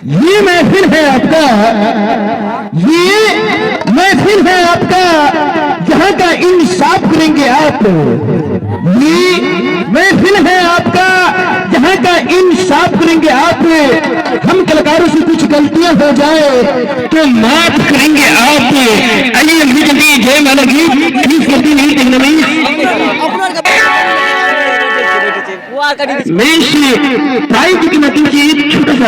ये महफिल है आपका, ये महफिल है आपका, जहां का इंसाफ करेंगे आप। ये महफिल है आपका, जहां का इंसाफ करेंगे आप। हम कलाकारों से कुछ गलतियां हो जाए तो माफ करेंगे आप। आइए अभी जल्दी जय माला गीत प्लीज करती नहीं देखना मैं प्राइज की छोटा सा